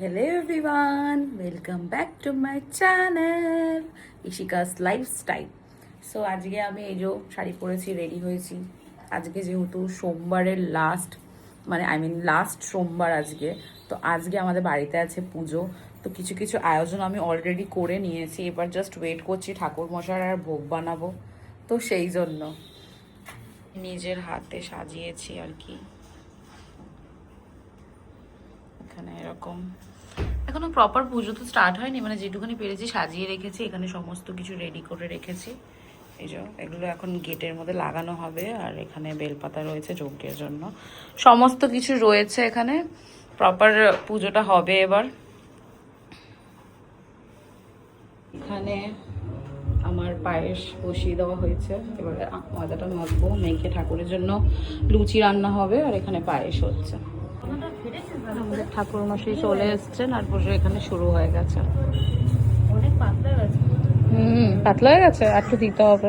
Hello everyone, welcome back to my channel Ishika's Lifestyle. So আজকে আমি এই যে শাড়ি পরেছি, রেডি হয়েছি। আজকে যেহেতু সোমবারের লাস্ট সোমবার আজকে, তো আজকে আমাদের বাড়িতে আছে পুজো। তো কিছু কিছু আয়োজন আমি অলরেডি করে নিয়েছি, এবার জাস্ট ওয়েট করছি ঠাকুর মশাই আর ভোগ বানাবো। তো সেই জন্য নিজের হাতে সাজিয়েছি আর কি। এখানে এরকম এখনো প্রপার পুজো তো স্টার্ট হয়নি, মানে যেটুকুনি পেরেছি সাজিয়ে রেখেছি। এখানে সমস্ত কিছু রেডি করে রেখেছি। এই যে এগুলো এখন গেটের মধ্যে লাগানো হবে, আর এখানে বেলপাতা রয়েছে যজ্ঞের জন্য, সমস্ত কিছু রয়েছে এখানে। প্রপার পুজোটা হবে এবার। এখানে আমার পায়েস বসিয়ে দেওয়া হয়েছে, এবারে ময়দাটা মাখবো, মেখে ঠাকুরের জন্য লুচি রান্না হবে, আর এখানে পায়েস হচ্ছে। আমাদের ঠাকুর মশাই চলে এসছেন, আর পুজো এখানে শুরু হয়ে গেছে। অনেক পাতলা গেছে। পাতলা হয়ে গেছে, আর একটু দিতে হবে।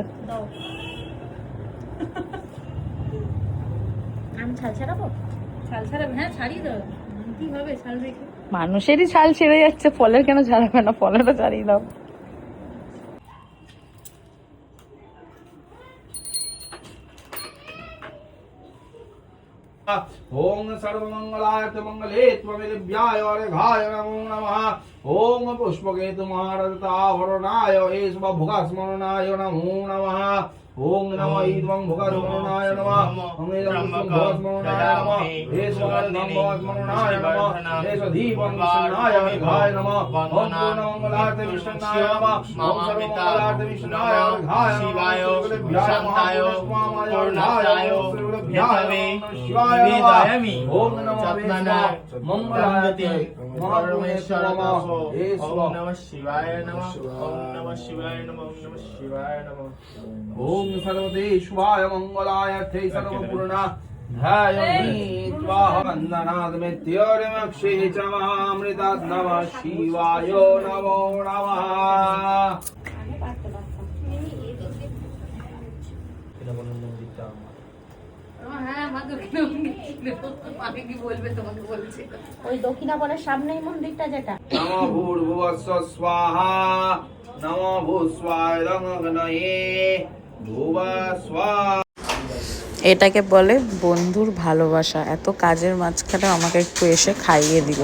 আমি ছাল ছাড়াবো? ছাল ছাড়াবে? হ্যাঁ, ছাড়িয়ে দাও। কি হবে ছাল রেখে? মানুষেরই ছাল ছেড়ে যাচ্ছে, ফলের কেন ছাড়াবে না? ফলেরও ছাড়িয়ে দাও। ओम सर्वमंगलाय मंगले त्वमेदिव्याय अर्घाय नमो नमः। ओम पुष्पकेतु महारतावरणाय एषव भुगस्मरणाय नमो नमः। ओम नमः ईद्वं भुगस्मरणाय नमः। ओम इदं भुगस्मरणाय नमः। एषवं भुगस्मरणाय नमः। एषदीपं विष्णाय अर्घाय नमः। ओम पूर्णमंगलाय विष्णाय नमः। ओम सर्वमंगलाय विष्णाय अर्घाय शिवाय शान्ताय पूर्णाय विष्णवे निवेदयामि। ओम नमः मंगलाय परमेश्वर नमः। ओम नमः शिवाय नमः। ओम नमः शिवाय नमः। ओम नमः शिवाय नमः। ओम सर्वते शिवाय मंगलाय ते सर्वपूर्णा ध्यायामि त्वाह वन्दनाद्मित्योर्मक्षे च महामृतात् नमः शिवाय नमो नमः। ওই দক্ষিণাপনের সামনেই মন্দিরটা যেটা। নমো ভূর্ভুবস্সঃ স্বাহা। নমো ভূস্বায় রঙগ্নয়ে ভুবা স্বাহা। এটাকে বলে বন্ধুর ভালোবাসা। এত কাজের মাঝখানে আমাকে একটু এসে খাইয়ে দিল।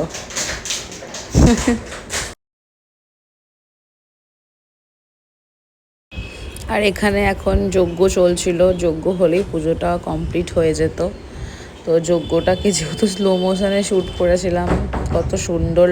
আর এখানে এখন যজ্ঞ চলছিল, যজ্ঞ হলেই পুজোটা কমপ্লিট হয়ে যেত। তো যজ্ঞটাকে যেহেতু স্লো মোশনে শ্যুট করেছিলাম, কত সুন্দর